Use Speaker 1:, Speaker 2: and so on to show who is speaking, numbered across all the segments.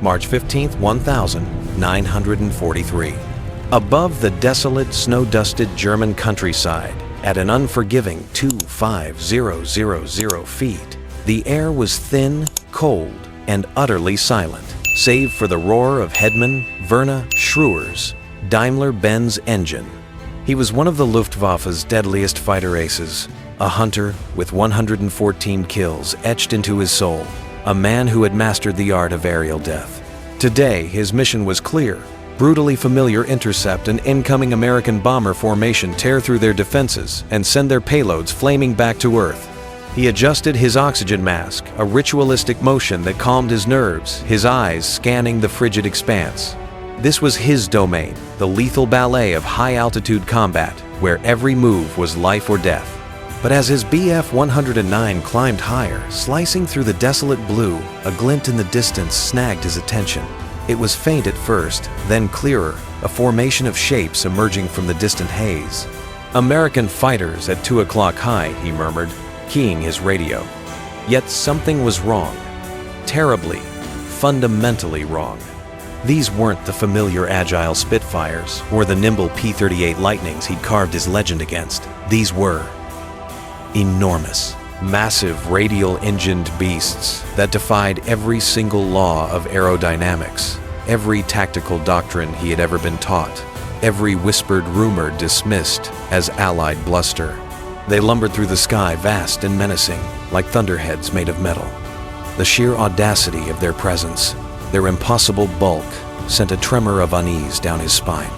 Speaker 1: March 15, 1943. Above the desolate, snow-dusted German countryside, at an unforgiving 25,000 feet, the air was thin, cold, and utterly silent, save for the roar of Hedman Werner Schröer's Daimler-Benz engine. He was one of the Luftwaffe's deadliest fighter aces, a hunter with 114 kills etched into his soul, a man who had mastered the art of aerial death. Today, his mission was clear: brutally familiar intercept an incoming American bomber formation, tear through their defenses, and send their payloads flaming back to Earth. He adjusted his oxygen mask, a ritualistic motion that calmed his nerves, his eyes scanning the frigid expanse. This was his domain, the lethal ballet of high-altitude combat, where every move was life or death. But as his Bf-109 climbed higher, slicing through the desolate blue, a glint in the distance snagged his attention. It was faint at first, then clearer, a formation of shapes emerging from the distant haze. "American fighters at 2 o'clock high," he murmured, keying his radio. Yet something was wrong. Terribly, fundamentally wrong. These weren't the familiar agile Spitfires or the nimble P-38 Lightnings he'd carved his legend against. These were enormous, massive radial-engined beasts that defied every single law of aerodynamics, every tactical doctrine he had ever been taught, every whispered rumor dismissed as Allied bluster. They lumbered through the sky, vast and menacing, like thunderheads made of metal. The sheer audacity of their presence, their impossible bulk, sent a tremor of unease down his spine.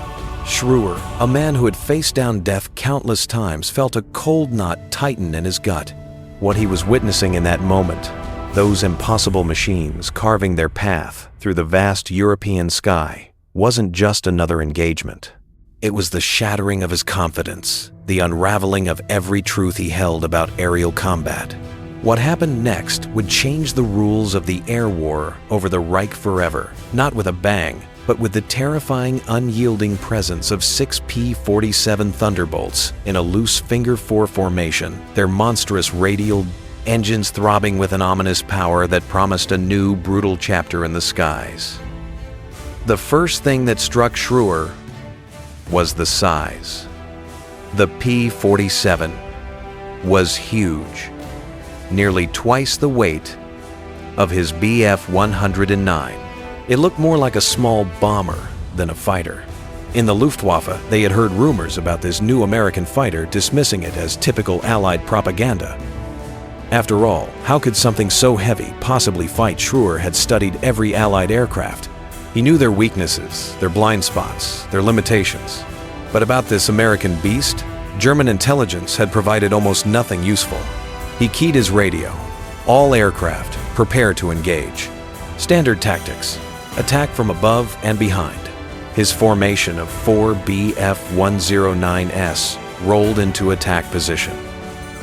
Speaker 1: Schröer, a man who had faced down death countless times, felt a cold knot tighten in his gut. What he was witnessing in that moment, those impossible machines carving their path through the vast European sky, wasn't just another engagement. It was the shattering of his confidence, the unraveling of every truth he held about aerial combat. What happened next would change the rules of the air war over the Reich forever, not with a bang, but with the terrifying, unyielding presence of 6 P-47 Thunderbolts in a loose finger-4 formation, their monstrous radial engines throbbing with an ominous power that promised a new, brutal chapter in the skies. The first thing that struck Schröer was the size. The P-47 was huge, nearly twice the weight of his Bf-109. It looked more like a small bomber than a fighter. In the Luftwaffe, they had heard rumors about this new American fighter, dismissing it as typical Allied propaganda. After all, how could something so heavy possibly fight? Schröer had studied every Allied aircraft. He knew their weaknesses, their blind spots, their limitations. But about this American beast, German intelligence had provided almost nothing useful. He keyed his radio. All aircraft, prepare to engage. Standard tactics, attack from above and behind. His formation of 4 Bf-109s rolled into attack position.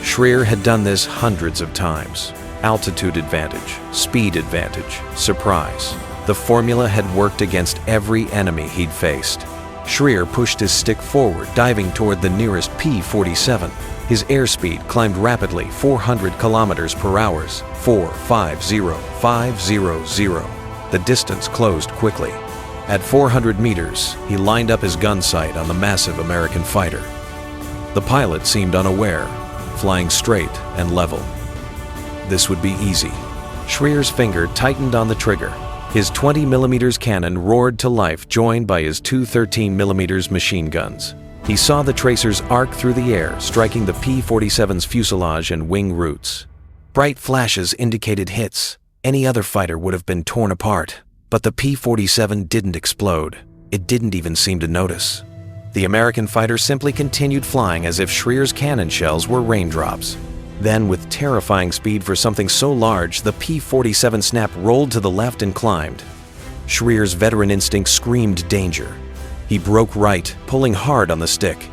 Speaker 1: Schröer had done this hundreds of times. Altitude advantage, speed advantage, surprise. The formula had worked against every enemy he'd faced. Schröer pushed his stick forward, diving toward the nearest P-47. His airspeed climbed rapidly, 400 kilometers per hour, 450,500. The distance closed quickly. At 400 meters, he lined up his gun sight on the massive American fighter. The pilot seemed unaware, flying straight and level. This would be easy. Schröer's finger tightened on the trigger. His 20mm cannon roared to life, joined by his two 13mm machine guns. He saw the tracers arc through the air, striking the P-47's fuselage and wing roots. Bright flashes indicated hits. Any other fighter would have been torn apart. But the P-47 didn't explode. It didn't even seem to notice. The American fighter simply continued flying as if Schröer's cannon shells were raindrops. Then, with terrifying speed for something so large, the P-47 snap rolled to the left and climbed. Schröer's veteran instinct screamed danger. He broke right, pulling hard on the stick.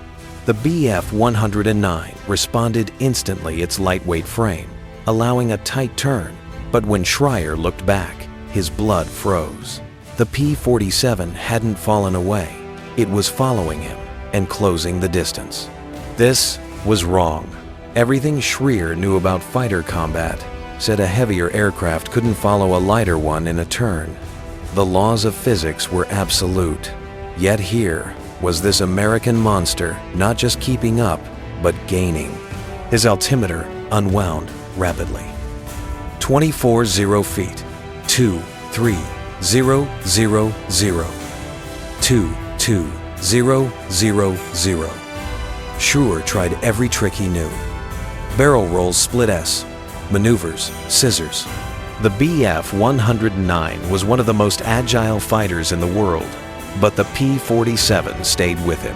Speaker 1: The Bf-109 responded instantly, its lightweight frame, allowing a tight turn. But when Schröer looked back, his blood froze. The P-47 hadn't fallen away. It was following him and closing the distance. This was wrong. Everything Schröer knew about fighter combat said a heavier aircraft couldn't follow a lighter one in a turn. The laws of physics were absolute. Yet here was this American monster not just keeping up, but gaining. His altimeter unwound rapidly. 24 feet. 23000. 22000. Schreuer tried every trick he knew. Barrel rolls split S, maneuvers, scissors. The Bf-109 was one of the most agile fighters in the world, but the P-47 stayed with him.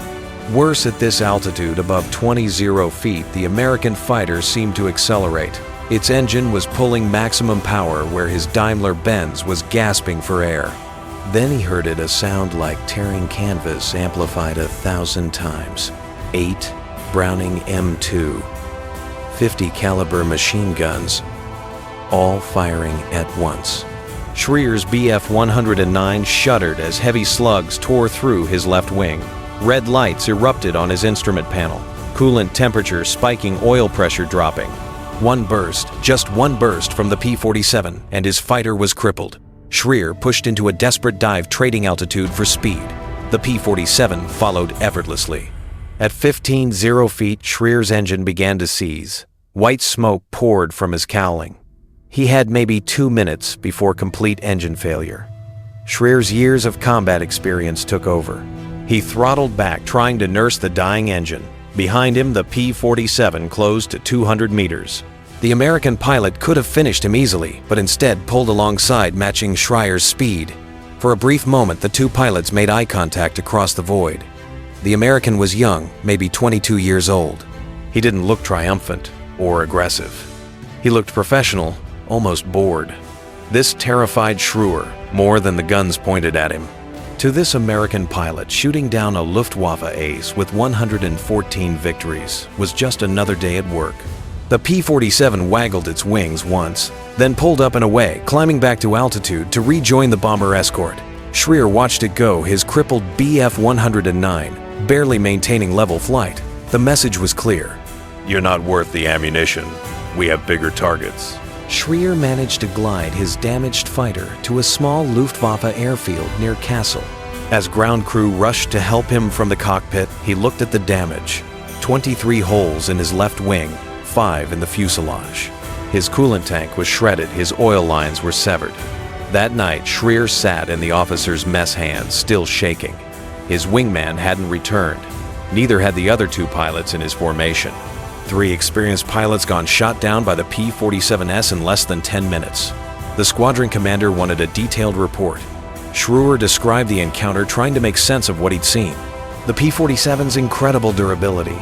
Speaker 1: Worse, at this altitude above 20 feet, the American fighter seemed to accelerate. Its engine was pulling maximum power where his Daimler-Benz was gasping for air. Then he heard it, a sound like tearing canvas amplified 1,000 times. 8 Browning M2, 50 caliber machine guns, all firing at once. Schreuer's Bf-109 shuddered as heavy slugs tore through his left wing. Red lights erupted on his instrument panel, coolant temperature spiking, oil pressure dropping. Just one burst from the P-47, and his fighter was crippled. Schreuer pushed into a desperate dive, trading altitude for speed. The P-47 followed effortlessly. At 15 feet, Schreuer's engine began to seize. White smoke poured from his cowling. He had maybe 2 minutes before complete engine failure. Schreuer's years of combat experience took over. He throttled back, trying to nurse the dying engine. Behind him, the P-47 closed to 200 meters. The American pilot could have finished him easily, but instead pulled alongside, matching Schreuer's speed. For a brief moment, the two pilots made eye contact across the void. The American was young, maybe 22 years old. He didn't look triumphant or aggressive. He looked professional, almost bored. This terrified Schreuer more than the guns pointed at him. To this American pilot, shooting down a Luftwaffe ace with 114 victories was just another day at work. The P-47 waggled its wings once, then pulled up and away, climbing back to altitude to rejoin the bomber escort. Schreuer watched it go, his crippled Bf-109 barely maintaining level flight. The message was clear.
Speaker 2: "You're not worth the ammunition. We have bigger targets."
Speaker 1: Schreuer managed to glide his damaged fighter to a small Luftwaffe airfield near Kassel. As ground crew rushed to help him from the cockpit, he looked at the damage. 23 holes in his left wing, 5 in the fuselage. His coolant tank was shredded, his oil lines were severed. That night, Schreuer sat in the officer's mess hands, still shaking. His wingman hadn't returned. Neither had the other 2 pilots in his formation. 3 experienced pilots gone shot down by the P-47S in less than 10 minutes. The squadron commander wanted a detailed report. Schreuer described the encounter, trying to make sense of what he'd seen. The P-47's incredible durability,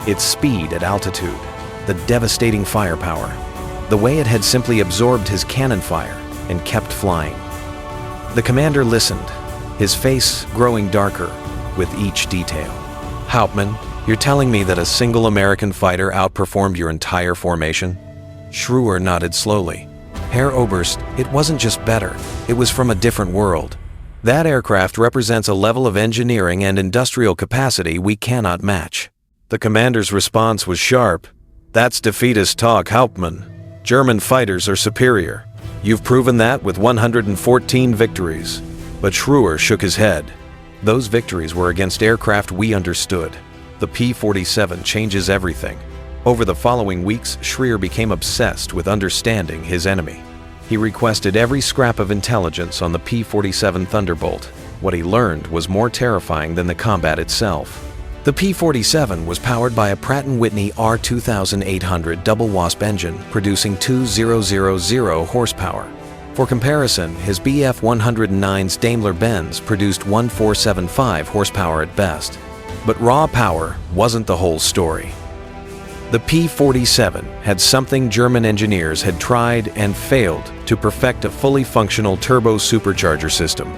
Speaker 1: its speed at altitude, the devastating firepower, the way it had simply absorbed his cannon fire and kept flying. The commander listened, his face growing darker with each detail. "Hauptmann, you're telling me that a single American fighter outperformed your entire formation?" Schreuer nodded slowly. "Herr Oberst, it wasn't just better, it was from a different world. That aircraft represents a level of engineering and industrial capacity we cannot match." The commander's response was sharp. "That's defeatist talk, Hauptmann. German fighters are superior. You've proven that with 114 victories." But Schreuer shook his head. Those victories were against aircraft we understood. The P-47 changes everything. Over the following weeks, Schreuer became obsessed with understanding his enemy. He requested every scrap of intelligence on the P-47 Thunderbolt. What he learned was more terrifying than the combat itself. The P-47 was powered by a Pratt & Whitney R2800 double wasp engine, producing 2,000 horsepower. For comparison, his Bf-109's Daimler-Benz produced 1,475 horsepower at best. But raw power wasn't the whole story. The P-47 had something German engineers had tried and failed to perfect: a fully functional turbo supercharger system.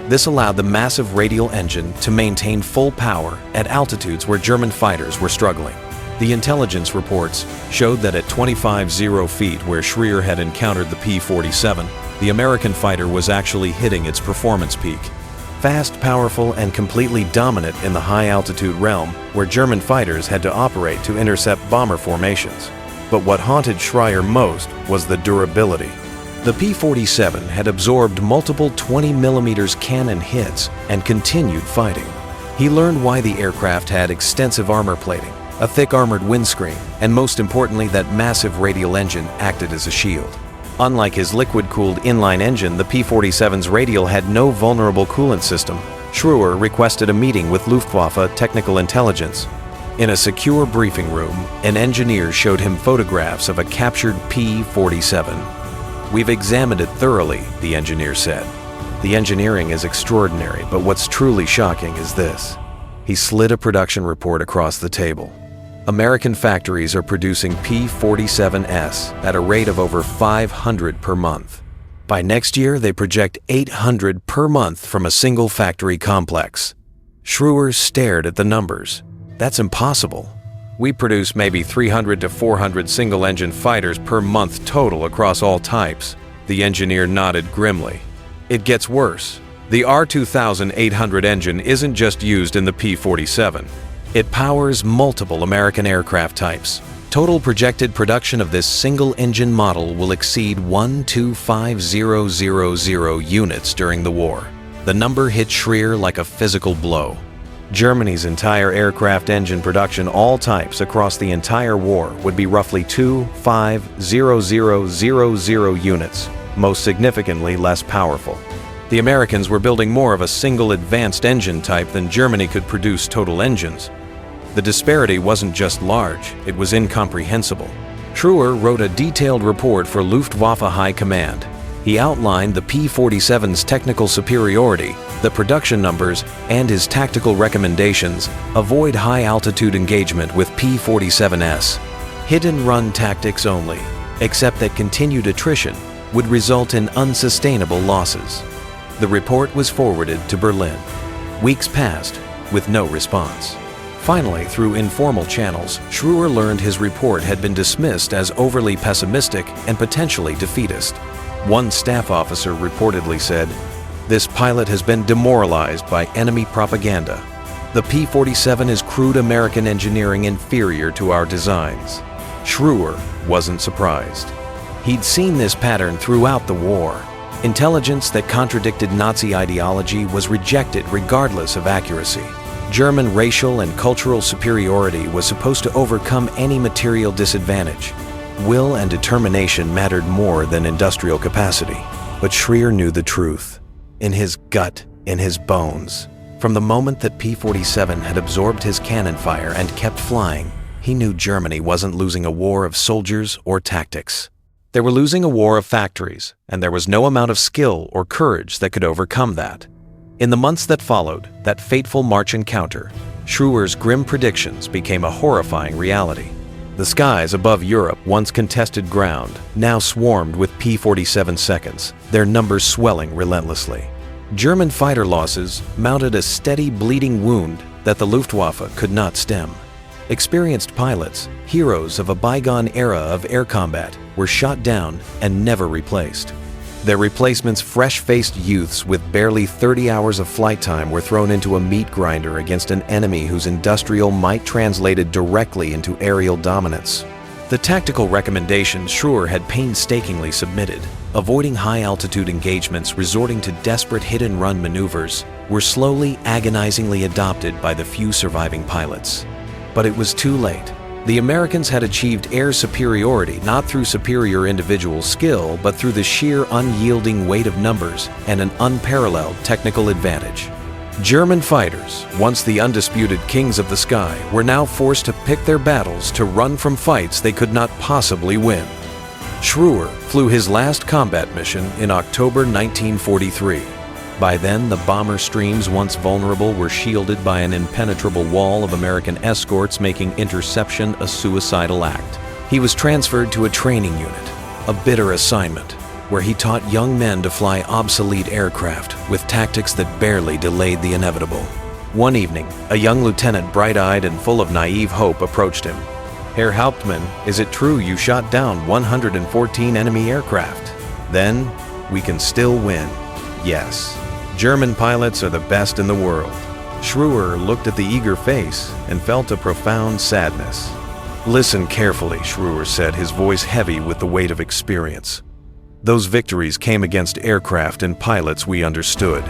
Speaker 1: This allowed the massive radial engine to maintain full power at altitudes where German fighters were struggling. The intelligence reports showed that at 25 feet, where Schreuer had encountered the P-47, the American fighter was actually hitting its performance peak. Fast, powerful, and completely dominant in the high-altitude realm, where German fighters had to operate to intercept bomber formations. But what haunted Schreuer most was the durability. The P-47 had absorbed multiple 20mm cannon hits and continued fighting. He learned why the aircraft had extensive armor plating, a thick armored windscreen, and most importantly that massive radial engine acted as a shield. Unlike his liquid-cooled inline engine, the P-47's radial had no vulnerable coolant system. Schreuer requested a meeting with Luftwaffe technical intelligence. In a secure briefing room, an engineer showed him photographs of a captured P-47. "We've examined it thoroughly," the engineer said. "The engineering is extraordinary, but what's truly shocking is this." He slid a production report across the table. American factories are producing P-47s at a rate of over 500 per month. By next year, they project 800 per month from a single factory complex. Schreuer stared at the numbers. "That's impossible. We produce maybe 300 to 400 single-engine fighters per month total across all types." The engineer nodded grimly. "It gets worse. The R2800 engine isn't just used in the P-47. It powers multiple American aircraft types. Total projected production of this single-engine model will exceed 125,000 units during the war." The number hit Schreuer like a physical blow. Germany's entire aircraft engine production, all types across the entire war, would be roughly 25,000 units, most significantly less powerful. The Americans were building more of a single advanced engine type than Germany could produce total engines. The disparity wasn't just large, it was incomprehensible. Schreuer wrote a detailed report for Luftwaffe High Command. He outlined the P-47's technical superiority, the production numbers, and his tactical recommendations. Avoid high-altitude engagement with P-47s. Hit-and-run tactics only, except that continued attrition would result in unsustainable losses. The report was forwarded to Berlin. Weeks passed with no response. Finally, through informal channels, Schreuer learned his report had been dismissed as overly pessimistic and potentially defeatist. One staff officer reportedly said, "This pilot has been demoralized by enemy propaganda. The P-47 is crude American engineering inferior to our designs." Schreuer wasn't surprised. He'd seen this pattern throughout the war. Intelligence that contradicted Nazi ideology was rejected regardless of accuracy. German racial and cultural superiority was supposed to overcome any material disadvantage. Will and determination mattered more than industrial capacity. But Schreuer knew the truth. In his gut, in his bones. From the moment that P-47 had absorbed his cannon fire and kept flying, he knew Germany wasn't losing a war of soldiers or tactics. They were losing a war of factories, and there was no amount of skill or courage that could overcome that. In the months that followed, that fateful March encounter, Schreuer's grim predictions became a horrifying reality. The skies above Europe, once contested ground, now swarmed with P-47 seconds, their numbers swelling relentlessly. German fighter losses mounted a steady bleeding wound that the Luftwaffe could not stem. Experienced pilots, heroes of a bygone era of air combat, were shot down and never replaced. Their replacements, fresh-faced youths with barely 30 hours of flight time, were thrown into a meat grinder against an enemy whose industrial might translated directly into aerial dominance. The tactical recommendations Schreuer had painstakingly submitted, avoiding high-altitude engagements, resorting to desperate hit-and-run maneuvers, were slowly, agonizingly adopted by the few surviving pilots. But it was too late. The Americans had achieved air superiority not through superior individual skill, but through the sheer unyielding weight of numbers and an unparalleled technical advantage. German fighters, once the undisputed kings of the sky, were now forced to pick their battles to run from fights they could not possibly win. Schreuer flew his last combat mission in October 1943. By then, the bomber streams once vulnerable were shielded by an impenetrable wall of American escorts, making interception a suicidal act. He was transferred to a training unit, a bitter assignment, where he taught young men to fly obsolete aircraft with tactics that barely delayed the inevitable. One evening, a young lieutenant, bright-eyed and full of naive hope, approached him. "Herr Hauptmann, is it true you shot down 114 enemy aircraft? Then, we can still win." "Yes. German pilots are the best in the world." Schreuer looked at the eager face and felt a profound sadness. "Listen carefully," Schreuer said, his voice heavy with the weight of experience. Those victories came against aircraft and pilots we understood.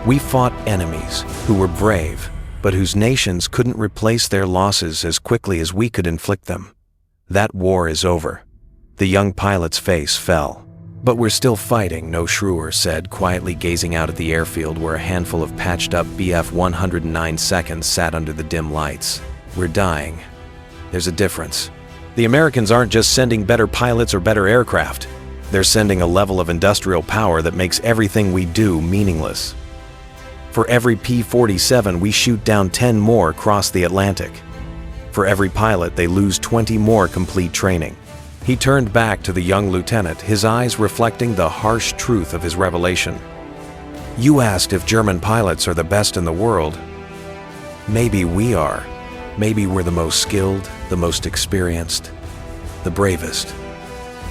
Speaker 1: We fought enemies who were brave, but whose nations couldn't replace their losses as quickly as we could inflict them. That war is over. The young pilot's face fell. But we're still fighting, no Schrewer said, quietly gazing out at the airfield where a handful of patched-up Bf-109 seconds sat under the dim lights. We're dying. There's a difference. The Americans aren't just sending better pilots or better aircraft. They're sending a level of industrial power that makes everything we do meaningless. For every P-47, we shoot down 10 more across the Atlantic. For every pilot, they lose 20 more complete training. He turned back to the young lieutenant, his eyes reflecting the harsh truth of his revelation. You asked if German pilots are the best in the world. Maybe we are. Maybe we're the most skilled, the most experienced, the bravest.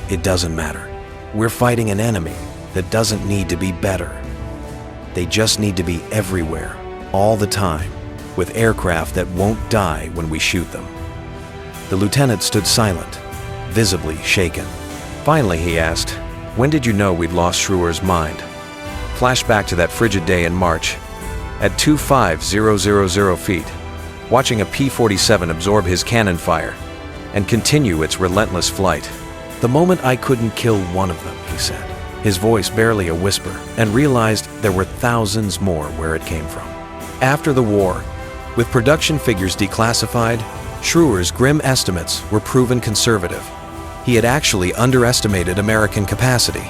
Speaker 1: It doesn't matter. We're fighting an enemy that doesn't need to be better. They just need to be everywhere, all the time, with aircraft that won't die when we shoot them. The lieutenant stood silent, visibly shaken. Finally, he asked, "When did you know we'd lost Schrewer's mind?" Flashback to that frigid day in March, at 25,000 feet, watching a P-47 absorb his cannon fire and continue its relentless flight. "The moment I couldn't kill one of them," he said, his voice barely a whisper, and realized there were thousands more where it came from. After the war, with production figures declassified, Schrewer's grim estimates were proven conservative. He had actually underestimated American capacity.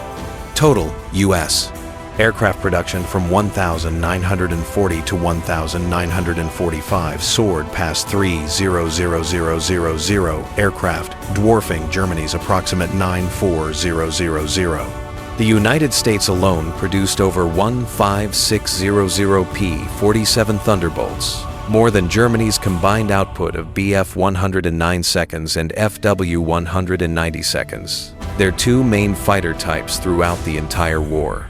Speaker 1: Total U.S. aircraft production from 1,940 to 1,945 soared past 3,000,000 aircraft, dwarfing Germany's approximate 9,400. The United States alone produced over 15600 P-47 Thunderbolts, more than Germany's combined output of Bf-109 seconds and FW-190 seconds, their two main fighter types throughout the entire war.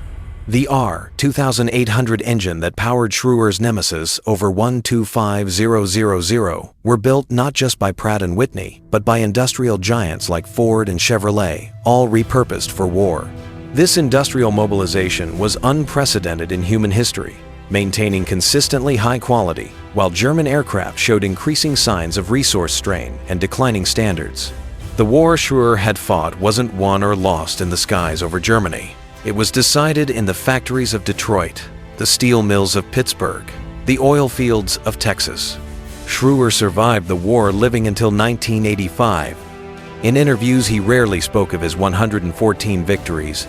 Speaker 1: The R-2800 engine that powered Schrewer's Nemesis over 125,000 were built not just by Pratt & Whitney, but by industrial giants like Ford and Chevrolet, all repurposed for war. This industrial mobilization was unprecedented in human history, maintaining consistently high quality, while German aircraft showed increasing signs of resource strain and declining standards. The war Schrewer had fought wasn't won or lost in the skies over Germany. It was decided in the factories of Detroit, the steel mills of Pittsburgh, the oil fields of Texas. Schrewer survived the war living until 1985. In interviews, he rarely spoke of his 114 victories,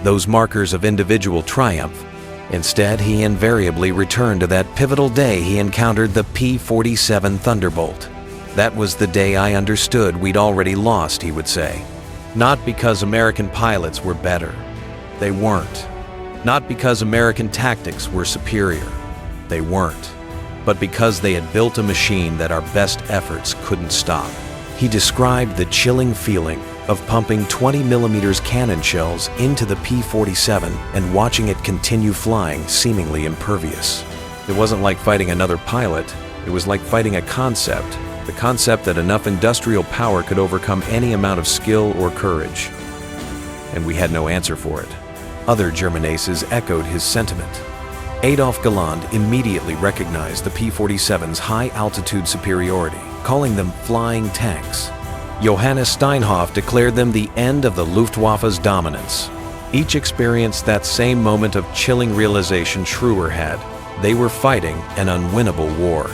Speaker 1: those markers of individual triumph. Instead, he invariably returned to that pivotal day he encountered the P-47 Thunderbolt. "That was the day I understood we'd already lost," he would say. Not because American pilots were better. They weren't. Not because American tactics were superior. They weren't. But because they had built a machine that our best efforts couldn't stop. He described the chilling feeling of pumping 20mm cannon shells into the P-47 and watching it continue flying, seemingly impervious. It wasn't like fighting another pilot, it was like fighting a concept, the concept that enough industrial power could overcome any amount of skill or courage. And we had no answer for it. Other German aces echoed his sentiment. Adolf Galland immediately recognized the P-47's high-altitude superiority, calling them flying tanks. Johannes Steinhoff declared them the end of the Luftwaffe's dominance. Each experienced that same moment of chilling realization Schrewer had. They were fighting an unwinnable war.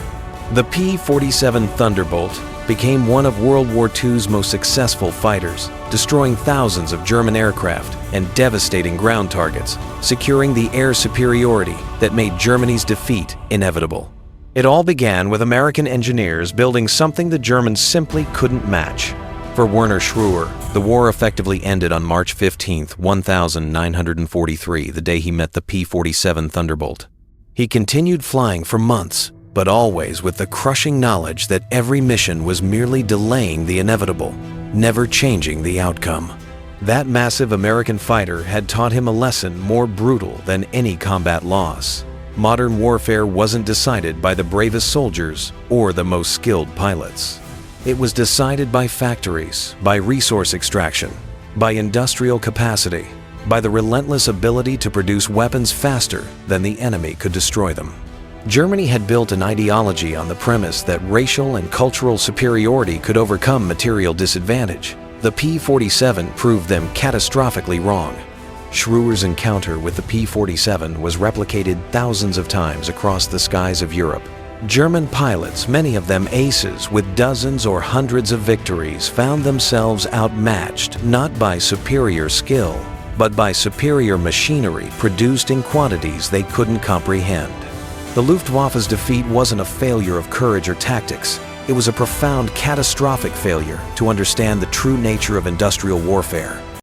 Speaker 1: The P-47 Thunderbolt became one of World War II's most successful fighters, destroying thousands of German aircraft and devastating ground targets, securing the air superiority that made Germany's defeat inevitable. It all began with American engineers building something the Germans simply couldn't match. For Werner Schrewer, the war effectively ended on March 15, 1943, the day he met the P-47 Thunderbolt. He continued flying for months, but always with the crushing knowledge that every mission was merely delaying the inevitable, never changing the outcome. That massive American fighter had taught him a lesson more brutal than any combat loss. Modern warfare wasn't decided by the bravest soldiers or the most skilled pilots. It was decided by factories, by resource extraction, by industrial capacity. by the relentless ability to produce weapons faster than the enemy could destroy them. Germany had built an ideology on the premise that racial and cultural superiority could overcome material disadvantage. The P-47 proved them catastrophically wrong. Schröer's encounter with the P-47 was replicated thousands of times across the skies of Europe. German pilots, many of them aces with dozens or hundreds of victories, found themselves outmatched not by superior skill, but by superior machinery produced in quantities they couldn't comprehend. The Luftwaffe's defeat wasn't a failure of courage or tactics. It was a profound, catastrophic failure to understand the true nature of industrial warfare.